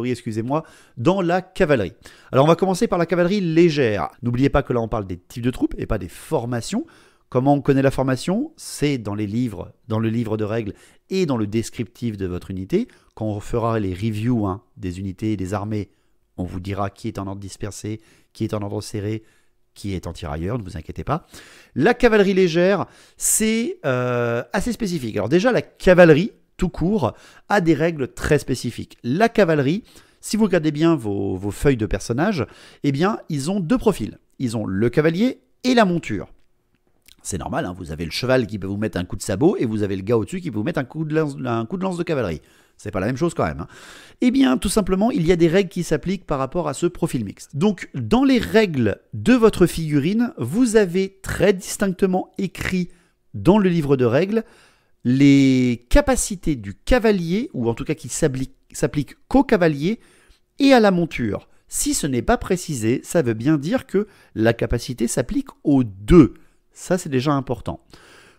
excusez-moi, dans la cavalerie. Alors on va commencer par la cavalerie légère. N'oubliez pas que là on parle des types de troupes et pas des formations. Comment on connaît la formation? C'est dans le livre de règles et dans le descriptif de votre unité. Quand on fera les reviews des unités et des armées, on vous dira qui est en ordre dispersé, qui est en ordre serré, qui est en tirailleur, ne vous inquiétez pas. La cavalerie légère, c'est assez spécifique. Alors déjà, la cavalerie, tout court, a des règles très spécifiques. La cavalerie, si vous regardez bien vos feuilles de personnages, eh bien, ils ont 2 profils. Ils ont le cavalier et la monture. C'est normal, hein, vous avez le cheval qui peut vous mettre un coup de sabot et vous avez le gars au-dessus qui peut vous mettre un coup de lance de cavalerie. C'est pas la même chose quand même. Hein. Eh bien, tout simplement, il y a des règles qui s'appliquent par rapport à ce profil mixte. Donc, dans les règles de votre figurine, vous avez très distinctement écrit dans le livre de règles les capacités du cavalier, ou en tout cas qui s'appliquent qu'au cavalier et à la monture. Si ce n'est pas précisé, ça veut bien dire que la capacité s'applique aux deux. Ça, c'est déjà important.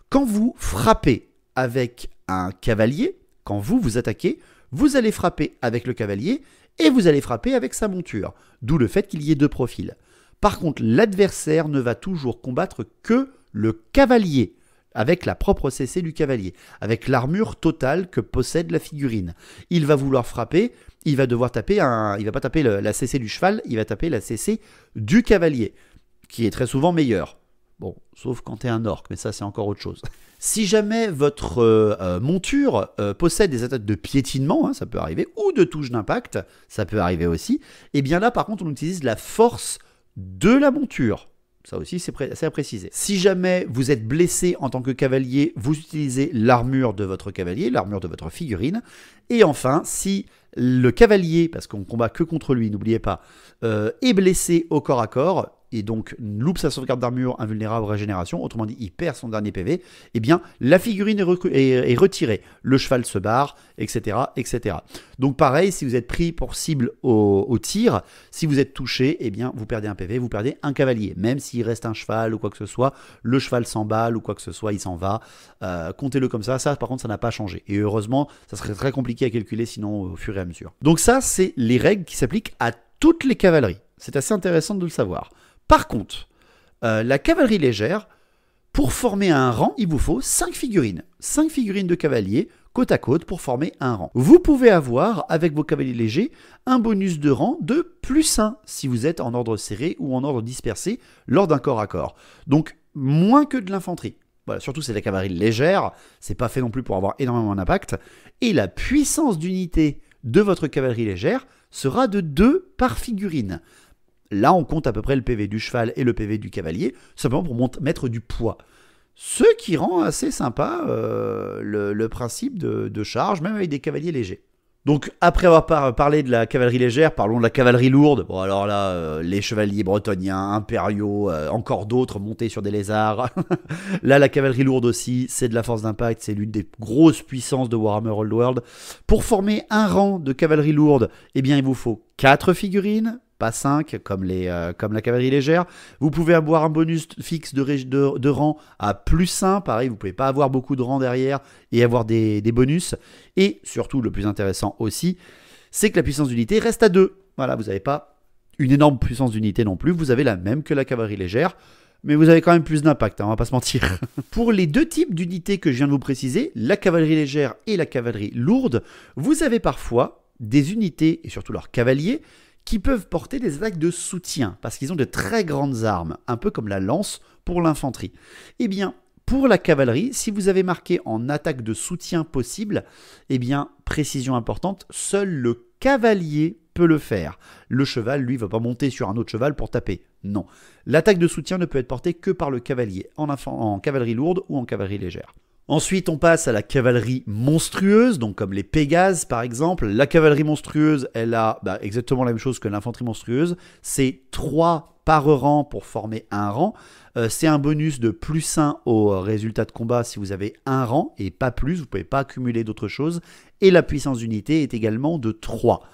Quand vous frappez avec un cavalier, quand vous attaquez, vous allez frapper avec le cavalier et vous allez frapper avec sa monture. D'où le fait qu'il y ait 2 profils. Par contre, l'adversaire ne va toujours combattre que le cavalier, avec la propre CC du cavalier, avec l'armure totale que possède la figurine. Il va vouloir frapper, il va devoir taper il va pas taper la CC du cheval, il va taper la CC du cavalier, qui est très souvent meilleure. Bon, sauf quand tu es un orc, mais ça c'est encore autre chose. Si jamais votre monture possède des attaques de piétinement, ça peut arriver, ou de touche d'impact, ça peut arriver aussi, et bien là par contre on utilise la force de la monture. Ça aussi c'est à préciser. Si jamais vous êtes blessé en tant que cavalier, vous utilisez l'armure de votre cavalier, l'armure de votre figurine. Et enfin, si le cavalier, parce qu'on combat que contre lui, n'oubliez pas, est blessé au corps à corps, et donc loupe sa sauvegarde d'armure invulnérable régénération, autrement dit il perd son dernier PV, eh bien la figurine est retirée, le cheval se barre, etc., etc. Donc pareil, si vous êtes pris pour cible au tir, si vous êtes touché, eh bien vous perdez un PV, vous perdez un cavalier, même s'il reste un cheval ou quoi que ce soit, le cheval s'emballe ou quoi que ce soit, il s'en va, comptez-le comme ça par contre ça n'a pas changé, et heureusement ça serait très compliqué à calculer sinon au fur et à mesure. Donc ça c'est les règles qui s'appliquent à toutes les cavaleries, c'est assez intéressant de le savoir. Par contre, la cavalerie légère, pour former un rang, il vous faut 5 figurines. 5 figurines de cavaliers, côte à côte, pour former un rang. Vous pouvez avoir, avec vos cavaliers légers, un bonus de rang de +1, si vous êtes en ordre serré ou en ordre dispersé, lors d'un corps à corps. Donc, moins que de l'infanterie. Voilà, surtout c'est la cavalerie légère, c'est pas fait non plus pour avoir énormément d'impact. Et la puissance d'unité de votre cavalerie légère sera de 2 par figurine. Là, on compte à peu près le PV du cheval et le PV du cavalier, simplement pour mettre du poids. Ce qui rend assez sympa le principe de charge, même avec des cavaliers légers. Donc, après avoir parlé de la cavalerie légère, parlons de la cavalerie lourde. Bon, alors là, les chevaliers bretoniens, impériaux, encore d'autres montés sur des lézards. Là, la cavalerie lourde aussi, c'est de la force d'impact, c'est l'une des grosses puissances de Warhammer Old World. Pour former un rang de cavalerie lourde, eh bien, il vous faut 4 figurines, pas 5 comme la cavalerie légère. Vous pouvez avoir un bonus fixe de rang à +1, pareil, vous ne pouvez pas avoir beaucoup de rangs derrière et avoir des bonus. Et surtout, le plus intéressant aussi, c'est que la puissance d'unité reste à 2. Voilà, vous n'avez pas une énorme puissance d'unité non plus, vous avez la même que la cavalerie légère, mais vous avez quand même plus d'impact, hein, on va pas se mentir. Pour les deux types d'unités que je viens de vous préciser, la cavalerie légère et la cavalerie lourde, vous avez parfois des unités, et surtout leurs cavaliers, qui peuvent porter des attaques de soutien, parce qu'ils ont de très grandes armes, un peu comme la lance pour l'infanterie. Eh bien, pour la cavalerie, si vous avez marqué en attaque de soutien possible, eh bien, précision importante, seul le cavalier peut le faire. Le cheval, lui, ne va pas monter sur un autre cheval pour taper. Non. L'attaque de soutien ne peut être portée que par le cavalier, en cavalerie lourde ou en cavalerie légère. Ensuite, on passe à la cavalerie monstrueuse, donc comme les Pégases par exemple. La cavalerie monstrueuse, elle a exactement la même chose que l'infanterie monstrueuse. C'est 3 par rang pour former un rang. C'est un bonus de +1 au résultat de combat si vous avez un rang et pas plus, vous ne pouvez pas accumuler d'autres choses. Et la puissance d'unité est également de 3.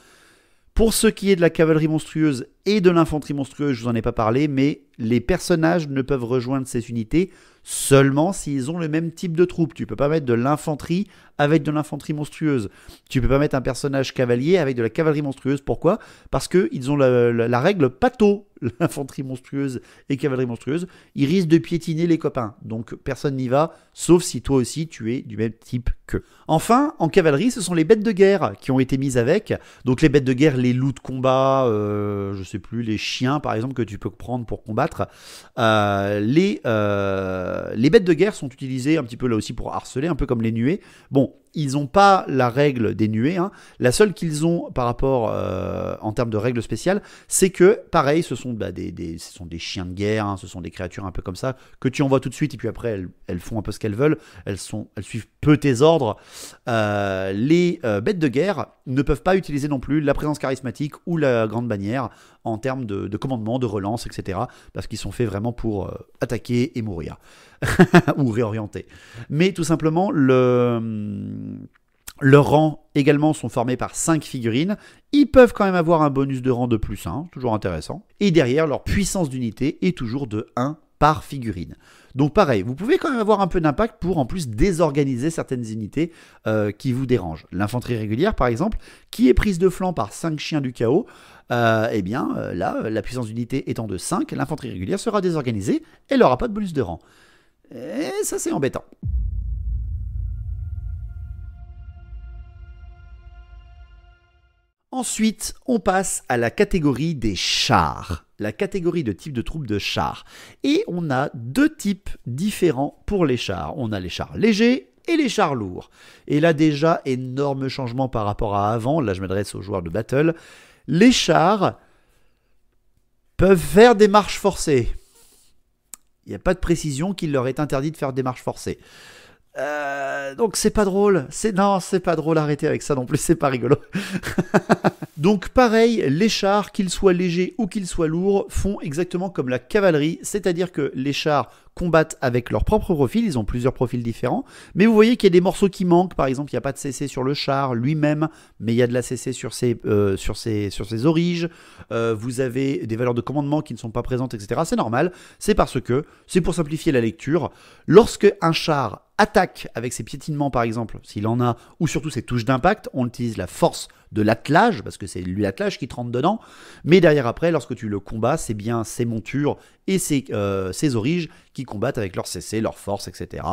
Pour ce qui est de la cavalerie monstrueuse et de l'infanterie monstrueuse, je ne vous en ai pas parlé, mais les personnages ne peuvent rejoindre ces unités seulement s'ils ont le même type de troupe. Tu ne peux pas mettre de l'infanterie avec de l'infanterie monstrueuse. Tu ne peux pas mettre un personnage cavalier avec de la cavalerie monstrueuse. Pourquoi? Parce qu'ils ont la règle pato, l'infanterie monstrueuse et cavalerie monstrueuse. Ils risquent de piétiner les copains. Donc personne n'y va, sauf si toi aussi tu es du même type qu'eux. Enfin, en cavalerie, ce sont les bêtes de guerre qui ont été mises avec. Donc les bêtes de guerre, les loups de combat, je sais plus, les chiens par exemple que tu peux prendre pour combattre. Les bêtes de guerre sont utilisées un petit peu là aussi pour harceler, un peu comme les nuées. Bon, ils n'ont pas la règle des nuées. Hein. La seule qu'ils ont par rapport en termes de règles spéciales, c'est que, pareil, ce sont des chiens de guerre, hein, ce sont des créatures un peu comme ça, que tu envoies tout de suite, et puis après, elles font un peu ce qu'elles veulent, elles suivent peu tes ordres. Les bêtes de guerre ne peuvent pas utiliser non plus la présence charismatique ou la grande bannière en termes de commandement, de relance, etc. Parce qu'ils sont faits vraiment pour attaquer et mourir. Ou réorienter. Mais tout simplement, leurs rangs également sont formés par 5 figurines. Ils peuvent quand même avoir un bonus de rang de +1, toujours intéressant. Et derrière, leur puissance d'unité est toujours de 1 par figurine. Donc pareil, vous pouvez quand même avoir un peu d'impact pour en plus désorganiser certaines unités qui vous dérangent. L'infanterie régulière par exemple, qui est prise de flanc par 5 chiens du chaos, eh bien là, la puissance d'unité étant de 5, l'infanterie régulière sera désorganisée, elle n'aura pas de bonus de rang. Et ça c'est embêtant. Ensuite, on passe à la catégorie des chars, la catégorie de type de troupes de chars. Et on a 2 types différents pour les chars. On a les chars légers et les chars lourds. Et là déjà, énorme changement par rapport à avant. Là, je m'adresse aux joueurs de Battle. Les chars peuvent faire des marches forcées. Il n'y a pas de précision qu'il leur est interdit de faire des marches forcées. Donc c'est pas drôle, non c'est pas drôle, arrêtez avec ça non plus, c'est pas rigolo. Donc pareil, les chars, qu'ils soient légers ou qu'ils soient lourds, font exactement comme la cavalerie, c'est-à-dire que les chars combattent avec leur propre profil, ils ont plusieurs profils différents, mais vous voyez qu'il y a des morceaux qui manquent, par exemple il n'y a pas de CC sur le char lui-même, mais il y a de la CC sur ses origes, vous avez des valeurs de commandement qui ne sont pas présentes, etc. C'est normal, c'est parce que, c'est pour simplifier la lecture, lorsque un char attaque avec ses piétinements par exemple, s'il en a, ou surtout ses touches d'impact, on utilise la force de l'attelage, parce que c'est lui l'attelage qui te rentre dedans, mais derrière après, lorsque tu le combats, c'est bien ses montures et ses origes qui combattent avec leur CC, leur force, etc.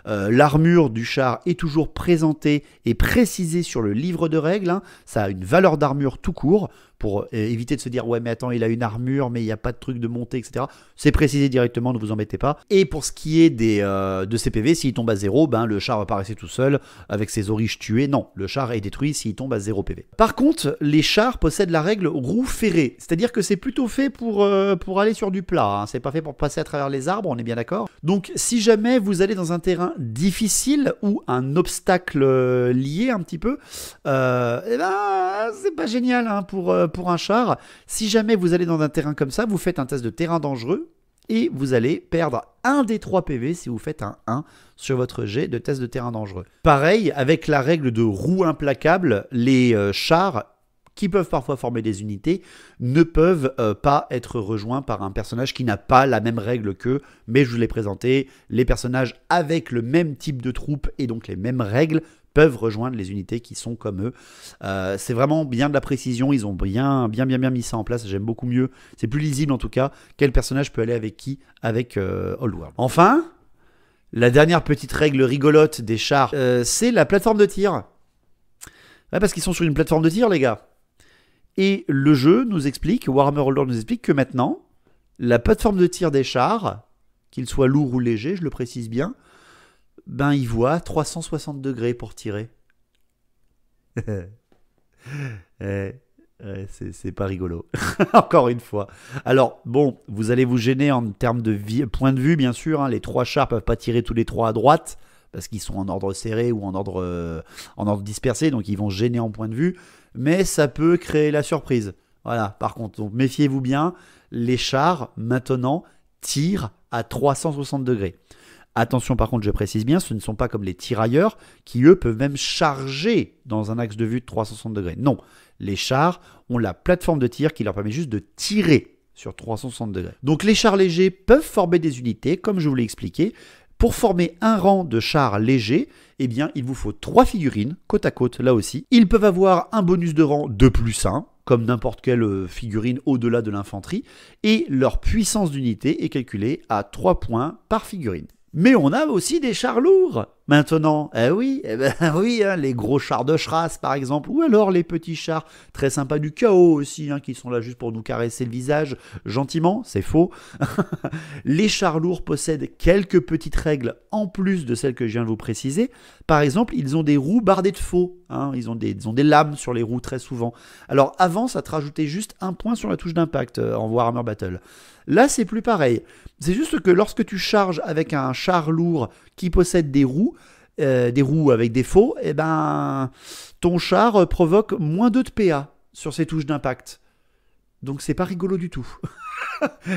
L'armure du char est toujours présentée et précisée sur le livre de règles, hein. Ça a une valeur d'armure tout court. pour éviter de se dire ouais mais attends il a une armure mais il n'y a pas de truc de montée etc. C'est précisé directement, ne vous embêtez pas. Et pour ce qui est de ses PV, s'il tombe à 0, ben, le char va pas rester tout seul avec ses origes tués. Non, le char est détruit s'il tombe à 0 PV. Par contre, les chars possèdent la règle roue ferrée, c'est-à-dire que c'est plutôt fait pour aller sur du plat, hein. C'est pas fait pour passer à travers les arbres, on est bien d'accord. Donc si jamais vous allez dans un terrain difficile ou un obstacle lié un petit peu, eh ben, c'est pas génial hein, pour un char. Si jamais vous allez dans un terrain comme ça, vous faites un test de terrain dangereux et vous allez perdre 1 des 3 PV si vous faites un 1 sur votre jet de test de terrain dangereux. Pareil, avec la règle de roue implacable, les chars qui peuvent parfois former des unités ne peuvent pas être rejoints par un personnage qui n'a pas la même règle qu'eux, mais je vous l'ai présenté, les personnages avec le même type de troupe et donc les mêmes règles peuvent rejoindre les unités qui sont comme eux. C'est vraiment bien de la précision, ils ont bien mis ça en place, j'aime beaucoup mieux, c'est plus lisible en tout cas, quel personnage peut aller avec qui, avec Old World. Enfin, la dernière petite règle rigolote des chars, c'est la plateforme de tir. Ouais, parce qu'ils sont sur une plateforme de tir les gars. Et le jeu nous explique, Warhammer Old World nous explique que maintenant, la plateforme de tir des chars, qu'ils soient lourds ou légers, je le précise bien, ben il voit 360 degrés pour tirer. C'est pas rigolo. Encore une fois. Alors, bon, vous allez vous gêner en termes de point de vue, bien sûr. Hein, les 3 chars peuvent pas tirer tous les 3 à droite, parce qu'ils sont en ordre serré ou en ordre dispersé, donc ils vont gêner en point de vue. Mais ça peut créer la surprise. Voilà, par contre, donc méfiez-vous bien. Les chars, maintenant, tirent à 360 degrés. Attention par contre, je précise bien, ce ne sont pas comme les tirailleurs qui eux peuvent même charger dans un axe de vue de 360 degrés. Non, les chars ont la plateforme de tir qui leur permet juste de tirer sur 360 degrés. Donc les chars légers peuvent former des unités, comme je vous l'ai expliqué. Pour former un rang de chars légers, eh bien, il vous faut 3 figurines, côte à côte là aussi. Ils peuvent avoir un bonus de rang de +1, comme n'importe quelle figurine au-delà de l'infanterie, et leur puissance d'unité est calculée à 3 points par figurine. Mais on a aussi des chars lourds maintenant. Oui, oui hein, les gros chars de Shras par exemple, ou alors les petits chars très sympas du chaos aussi, hein, qui sont là juste pour nous caresser le visage gentiment, c'est faux. Les chars lourds possèdent quelques petites règles en plus de celles que je viens de vous préciser. Par exemple, ils ont des roues bardées de faux, hein, ils ont des lames sur les roues très souvent. Alors avant, ça te rajoutait juste 1 point sur la touche d'impact en Warhammer Battle. Là, c'est plus pareil. C'est juste que lorsque tu charges avec un char lourd qui possède des roues avec des faux, eh ben, ton char provoque moins 2 de PA sur ses touches d'impact. Donc c'est pas rigolo du tout.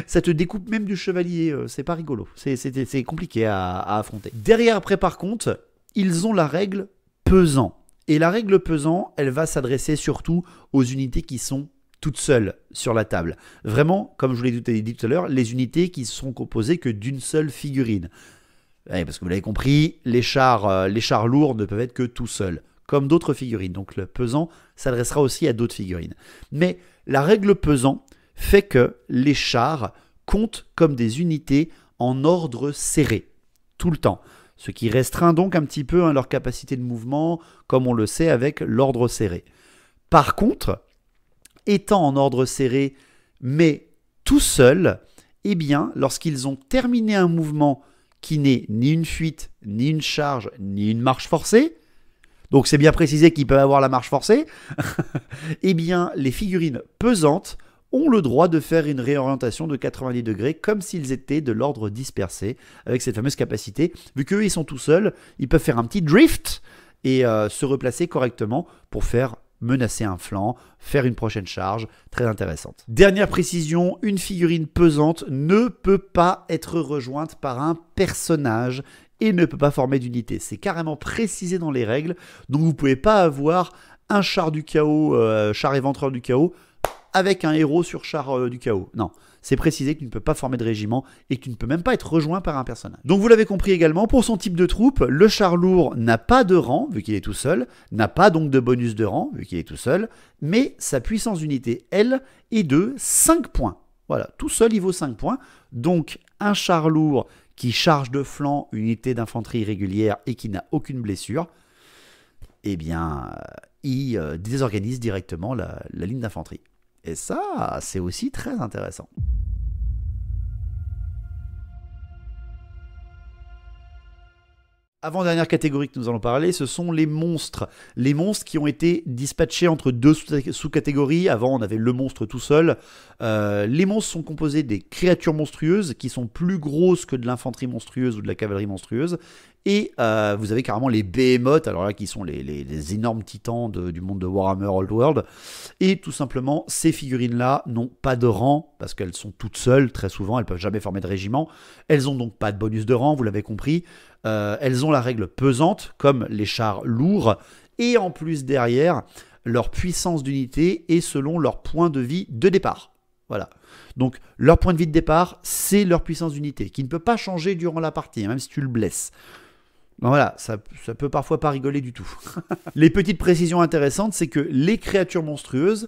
Ça te découpe même du chevalier, c'est pas rigolo. C'est compliqué à affronter. Derrière après par contre, ils ont la règle pesant. Et la règle pesant, elle va s'adresser surtout aux unités qui sont toutes seules sur la table. Vraiment, comme je vous l'ai dit tout à l'heure, les unités qui sont composées que d'une seule figurine. Ouais, parce que vous l'avez compris, les chars lourds ne peuvent être que tout seuls, comme d'autres figurines. Donc le pesant s'adressera aussi à d'autres figurines. Mais la règle pesant fait que les chars comptent comme des unités en ordre serré, tout le temps. Ce qui restreint donc un petit peu leur capacité de mouvement, comme on le sait avec l'ordre serré. Par contre, étant en ordre serré, mais tout seul, eh bien, lorsqu'ils ont terminé un mouvement qui n'est ni une fuite, ni une charge, ni une marche forcée, donc c'est bien précisé qu'ils peuvent avoir la marche forcée, eh bien, les figurines pesantes ont le droit de faire une réorientation de 90 degrés comme s'ils étaient de l'ordre dispersé, avec cette fameuse capacité. Vu qu'eux, ils sont tout seuls, ils peuvent faire un petit drift et se replacer correctement pour faire menacer un flanc, faire une prochaine charge, très intéressante. Dernière précision, une figurine pesante ne peut pas être rejointe par un personnage et ne peut pas former d'unité. C'est carrément précisé dans les règles, donc vous ne pouvez pas avoir un char du chaos, char éventreur du chaos, avec un héros sur char du chaos. Non, c'est précisé que tu ne peux pas former de régiment et que tu ne peux même pas être rejoint par un personnage. Donc vous l'avez compris également, pour son type de troupe, le char lourd n'a pas de rang, vu qu'il est tout seul, n'a pas donc de bonus de rang, vu qu'il est tout seul, mais sa puissance d'unité, elle, est de 5 points. Voilà, tout seul il vaut 5 points, donc un char lourd qui charge de flanc une unité d'infanterie régulière et qui n'a aucune blessure, eh bien, il désorganise directement la ligne d'infanterie. Et ça, c'est aussi très intéressant. Avant-dernière catégorie que nous allons parler, ce sont les monstres. Les monstres qui ont été dispatchés entre deux sous-catégories. Avant, on avait le monstre tout seul. Les monstres sont composés des créatures monstrueuses qui sont plus grosses que de l'infanterie monstrueuse ou de la cavalerie monstrueuse. Et vous avez carrément les behemoths, alors là qui sont les énormes titans du monde de Warhammer Old World. Et tout simplement, ces figurines-là n'ont pas de rang, parce qu'elles sont toutes seules très souvent, elles ne peuvent jamais former de régiment. Elles n'ont donc pas de bonus de rang, vous l'avez compris. Elles ont la règle pesante, comme les chars lourds. Et en plus derrière, leur puissance d'unité est selon leur point de vie de départ. Voilà. Donc leur point de vie de départ, c'est leur puissance d'unité, qui ne peut pas changer durant la partie, même si tu le blesses. Ben voilà, ça peut parfois pas rigoler du tout. Les petites précisions intéressantes, c'est que les créatures monstrueuses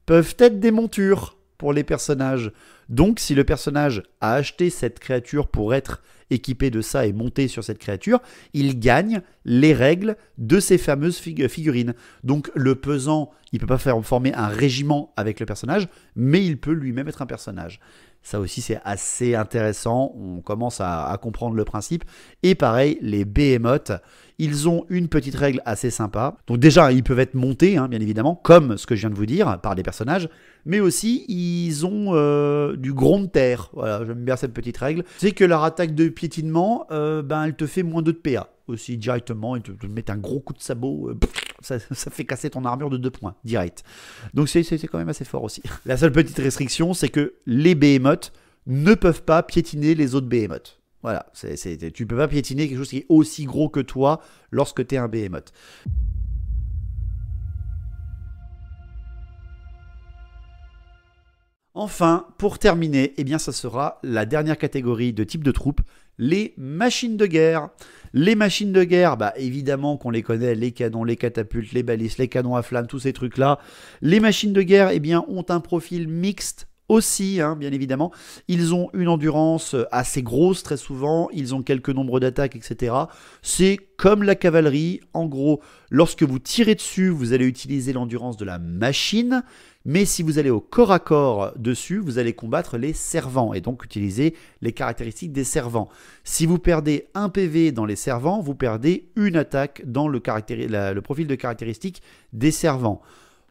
peuvent être des montures pour les personnages. Donc si le personnage a acheté cette créature pour être équipé de ça et monté sur cette créature, il gagne les règles de ces fameuses figurines. Donc le pesant, il ne peut pas faire former un régiment avec le personnage, mais il peut lui-même être un personnage. Ça aussi, c'est assez intéressant. On commence à comprendre le principe. Et pareil, les behemoths, ils ont une petite règle assez sympa. Donc déjà, ils peuvent être montés, bien évidemment, comme ce que je viens de vous dire, par des personnages. Mais aussi, ils ont du gros de terre. Voilà, j'aime bien cette petite règle. C'est que leur attaque de piétinement, elle te fait moins 2 de PA. Aussi directement, ils te mettent un gros coup de sabot, ça fait casser ton armure de 2 points, direct. Donc c'est quand même assez fort aussi. La seule petite restriction, c'est que les behemoths ne peuvent pas piétiner les autres behemoths. Voilà, tu ne peux pas piétiner quelque chose qui est aussi gros que toi lorsque tu es un behemoth. Enfin, pour terminer, ça sera la dernière catégorie de type de troupes, les machines de guerre. Les machines de guerre, évidemment qu'on les connaît, les canons, les catapultes, les balises, les canons à flammes, tous ces trucs-là. Les machines de guerre, ont un profil mixte aussi, bien évidemment. Ils ont une endurance assez grosse très souvent, ils ont quelques nombres d'attaques, etc. C'est comme la cavalerie, en gros, lorsque vous tirez dessus, vous allez utiliser l'endurance de la machine, mais si vous allez au corps à corps dessus, vous allez combattre les servants et donc utiliser les caractéristiques des servants. Si vous perdez un PV dans les servants, vous perdez une attaque dans le profil de caractéristiques des servants.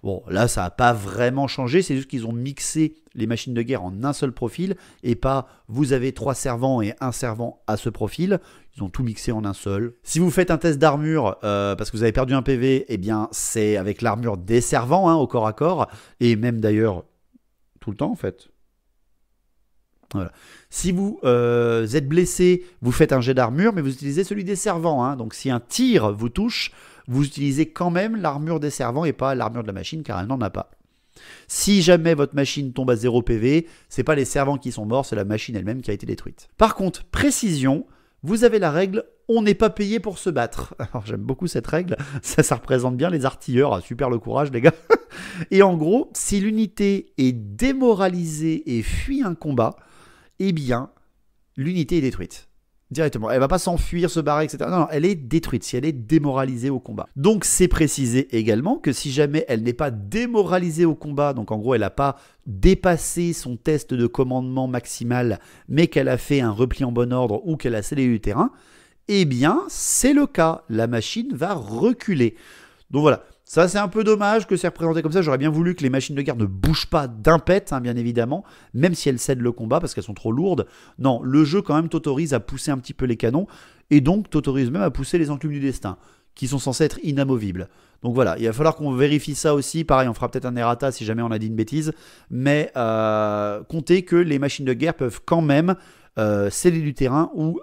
Bon, là, ça n'a pas vraiment changé, c'est juste qu'ils ont mixé les machines de guerre en un seul profil, et pas vous avez 3 servants et un servant à ce profil. Ils ont tout mixé en un seul. Si vous faites un test d'armure, parce que vous avez perdu un PV, c'est avec l'armure des servants, au corps à corps, et même d'ailleurs, tout le temps en fait. Voilà. Si vous êtes blessé, vous faites un jet d'armure, mais vous utilisez celui des servants. Donc si un tir vous touche, vous utilisez quand même l'armure des servants et pas l'armure de la machine, car elle n'en a pas. Si jamais votre machine tombe à 0 PV, c'est pas les servants qui sont morts, c'est la machine elle-même qui a été détruite. Par contre, précision, vous avez la règle « on n'est pas payé pour se battre ». Alors j'aime beaucoup cette règle, ça représente bien les artilleurs, super le courage les gars. Et en gros, si l'unité est démoralisée et fuit un combat, l'unité est détruite. Directement. Elle ne va pas s'enfuir, se barrer, etc. Non, elle est détruite si elle est démoralisée au combat. Donc c'est précisé également que si jamais elle n'est pas démoralisée au combat, donc en gros elle n'a pas dépassé son test de commandement maximal, mais qu'elle a fait un repli en bon ordre ou qu'elle a scellé du terrain, c'est le cas. La machine va reculer. Donc voilà. Ça, c'est un peu dommage que c'est représenté comme ça. J'aurais bien voulu que les machines de guerre ne bougent pas d'un pet, bien évidemment, même si elles cèdent le combat parce qu'elles sont trop lourdes. Non, le jeu quand même t'autorise à pousser un petit peu les canons et donc t'autorise même à pousser les enclumes du destin, qui sont censés être inamovibles. Donc voilà, il va falloir qu'on vérifie ça aussi. Pareil, on fera peut-être un errata si jamais on a dit une bêtise, mais comptez que les machines de guerre peuvent quand même sceller du terrain ou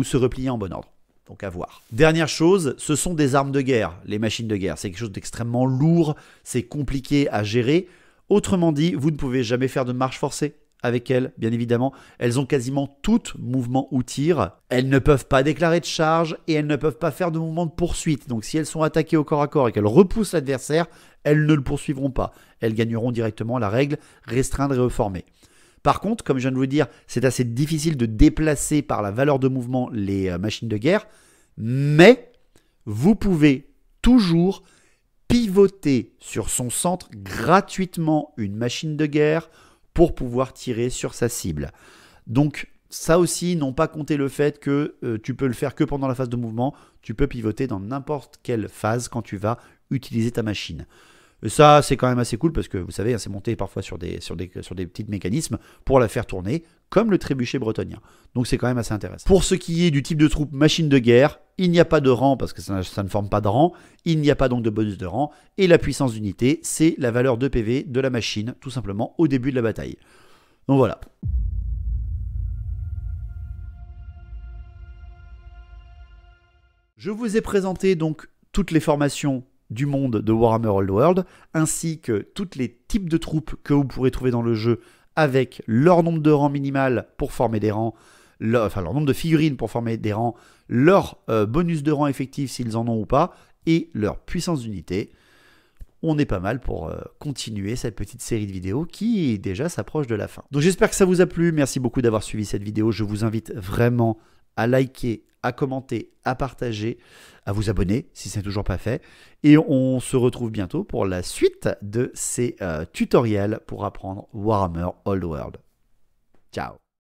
se replier en bon ordre. Donc à voir. Dernière chose, ce sont des armes de guerre, les machines de guerre. C'est quelque chose d'extrêmement lourd, c'est compliqué à gérer. Autrement dit, vous ne pouvez jamais faire de marche forcée avec elles, bien évidemment. Elles ont quasiment toutes mouvement ou tir. Elles ne peuvent pas déclarer de charge et elles ne peuvent pas faire de mouvement de poursuite. Donc si elles sont attaquées au corps à corps et qu'elles repoussent l'adversaire, elles ne le poursuivront pas. Elles gagneront directement la règle restreindre et reformer. Par contre, comme je viens de vous dire, c'est assez difficile de déplacer par la valeur de mouvement les machines de guerre, mais vous pouvez toujours pivoter sur son centre gratuitement une machine de guerre pour pouvoir tirer sur sa cible. Donc ça aussi, n'ont pas compté le fait que tu peux le faire que pendant la phase de mouvement, tu peux pivoter dans n'importe quelle phase quand tu vas utiliser ta machine. Et ça, c'est quand même assez cool parce que vous savez, c'est monté parfois sur des petits mécanismes pour la faire tourner, comme le trébuchet bretonien. Donc c'est quand même assez intéressant. Pour ce qui est du type de troupe machine de guerre, il n'y a pas de rang parce que ça ne forme pas de rang, il n'y a pas donc de bonus de rang, et la puissance d'unité, c'est la valeur de PV de la machine, tout simplement au début de la bataille. Donc voilà. Je vous ai présenté donc toutes les formations du monde de Warhammer Old World, ainsi que tous les types de troupes que vous pourrez trouver dans le jeu avec leur nombre de rangs minimal pour former des rangs, leur nombre de figurines pour former des rangs, leur bonus de rang effectif s'ils en ont ou pas, et leur puissance d'unité. On est pas mal pour continuer cette petite série de vidéos qui déjà s'approche de la fin. Donc j'espère que ça vous a plu, merci beaucoup d'avoir suivi cette vidéo, je vous invite vraiment à liker, à commenter, à partager, à vous abonner si ce n'est toujours pas fait. Et on se retrouve bientôt pour la suite de ces tutoriels pour apprendre Warhammer Old World. Ciao!